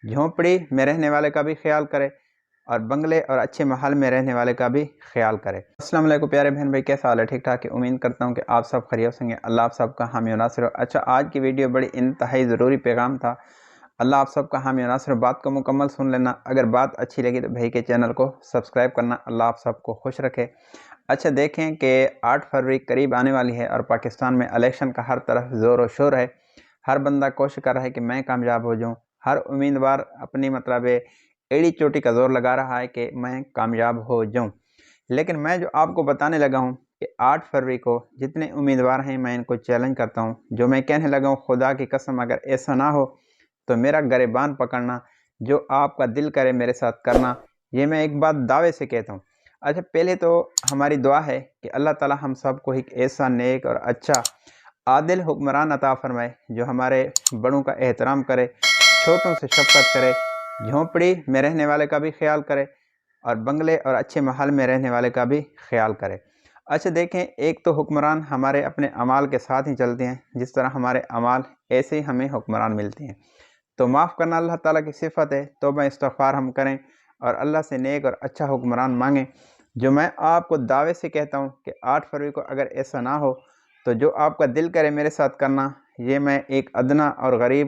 جھونپڑی میں رہنے والے کا بھی خیال کرے اور بنگلے اور اچھے محل میں رہنے والے کا بھی خیال کرے۔ السلام علیکم پیارے بہن بھائی، کیسا حال ہے؟ ٹھیک ٹھاک ہے؟ امید کرتا ہوں کہ آپ سب خیریت ہوں گے۔ اللہ آپ سب کا حامی و ناصر ہو۔ اچھا، آج کی ویڈیو بڑی انتہائی ضروری پیغام تھا۔ اللہ آپ سب کا حامی و ناصر ہو۔ بات کو مکمل سن لینا، اگر بات اچھی لگی تو بھائی کے چینل کو سبسکرائب کرنا۔ اللہ آپ سب کو خوش رکھے۔ اچھا دیکھیں کہ 8 فروری قریب آنے والی ہے اور پاکستان میں الیکشن کا ہر طرف زور و شور ہے۔ ہر بندہ کوشش کر رہا ہے کہ میں کامیاب ہو جاؤں۔ ہر امیدوار اپنی ایڑی چوٹی کا زور لگا رہا ہے کہ میں کامیاب ہو جاؤں۔ لیکن میں جو آپ کو بتانے لگا ہوں کہ 8 فروری کو جتنے امیدوار ہیں میں ان کو چیلنج کرتا ہوں، جو میں کہنے لگا ہوں خدا کی قسم اگر ایسا نہ ہو تو میرا گریبان پکڑنا، جو آپ کا دل کرے میرے ساتھ کرنا، یہ میں ایک بات دعوے سے کہتا ہوں۔ اچھا، پہلے تو ہماری دعا ہے کہ اللہ تعالی ہم سب کو ایک ایسا نیک اور اچھا عادل حکمران عطا فرمائے جو ہمارے بڑوں کا احترام کرے، چھوٹوں سے شفقت کرے، جھونپڑی میں رہنے والے کا بھی خیال کرے اور بنگلے اور اچھے محل میں رہنے والے کا بھی خیال کرے۔ اچھا دیکھیں، ایک تو حکمران ہمارے اپنے اعمال کے ساتھ ہی چلتے ہیں، جس طرح ہمارے اعمال ایسے ہی ہمیں حکمران ملتے ہیں۔ تو معاف کرنا اللہ تعالیٰ کی صفت ہے، توبہ استغفار ہم کریں اور اللہ سے نیک اور اچھا حکمران مانگیں۔ جو میں آپ کو دعوے سے کہتا ہوں کہ 8 فروری کو اگر ایسا نہ ہو تو جو آپ کا دل کرے میرے ساتھ کرنا، یہ میں ایک ادنا اور غریب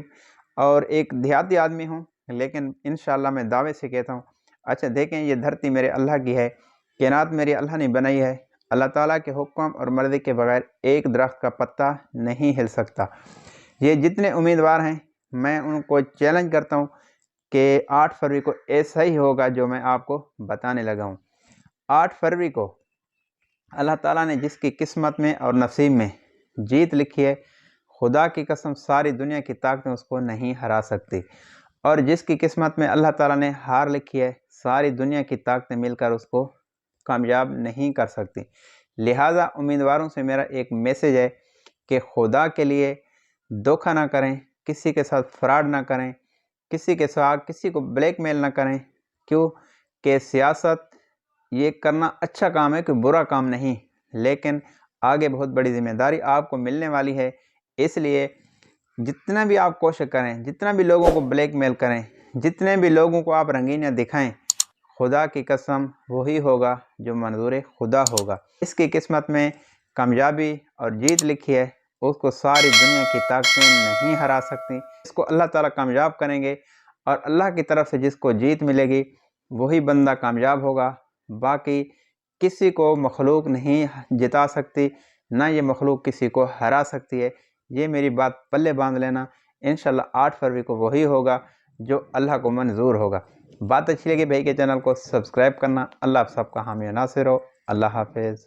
اور ایک دیہاتی آدمی ہوں، لیکن انشاءاللہ میں دعوے سے کہتا ہوں۔ اچھا دیکھیں، یہ دھرتی میرے اللہ کی ہے، کائنات میری اللہ نے بنائی ہے۔ اللہ تعالیٰ کے حکم اور مرضی کے بغیر ایک درخت کا پتا نہیں ہل سکتا۔ یہ جتنے امیدوار ہیں میں ان کو چیلنج کرتا ہوں کہ 8 فروری کو ایسا ہی ہوگا جو میں آپ کو بتانے لگا ہوں۔ 8 فروری کو اللہ تعالیٰ نے جس کی قسمت میں اور نصیب میں جیت لکھی ہے، خدا کی قسم ساری دنیا کی طاقتیں اس کو نہیں ہرا سکتی، اور جس کی قسمت میں اللہ تعالیٰ نے ہار لکھی ہے، ساری دنیا کی طاقتیں مل کر اس کو کامیاب نہیں کر سکتی۔ لہٰذا امیدواروں سے میرا ایک میسیج ہے کہ خدا کے لیے دھوکہ نہ کریں، کسی کے ساتھ فراڈ نہ کریں، کسی کے ساتھ کسی کو بلیک میل نہ کریں، کیوں کہ سیاست یہ کرنا اچھا کام ہے، کوئی برا کام نہیں، لیکن آگے بہت بڑی ذمہ داری آپ کو ملنے والی ہے۔ اس لیے جتنا بھی آپ کوشش کریں، جتنا بھی لوگوں کو بلیک میل کریں، جتنے بھی لوگوں کو آپ رنگینیاں دکھائیں، خدا کی قسم وہی ہوگا جو منظور خدا ہوگا۔ اس کی قسمت میں کامیابی اور جیت لکھی ہے، اس کو ساری دنیا کی طاقتیں نہیں ہرا سکتی۔ اس کو اللہ تعالیٰ کامیاب کریں گے، اور اللہ کی طرف سے جس کو جیت ملے گی وہی بندہ کامیاب ہوگا۔ باقی کسی کو مخلوق نہیں جتا سکتی، نہ یہ مخلوق کسی کو ہرا سکتی ہے۔ یہ میری بات پلے باندھ لینا، انشاءاللہ 8 فروری کو وہی ہوگا جو اللہ کو منظور ہوگا۔ بات اچھی لگی بھائی کے چینل کو سبسکرائب کرنا۔ اللہ آپ سب کا حامی و ناصر ہو۔ اللہ حافظ۔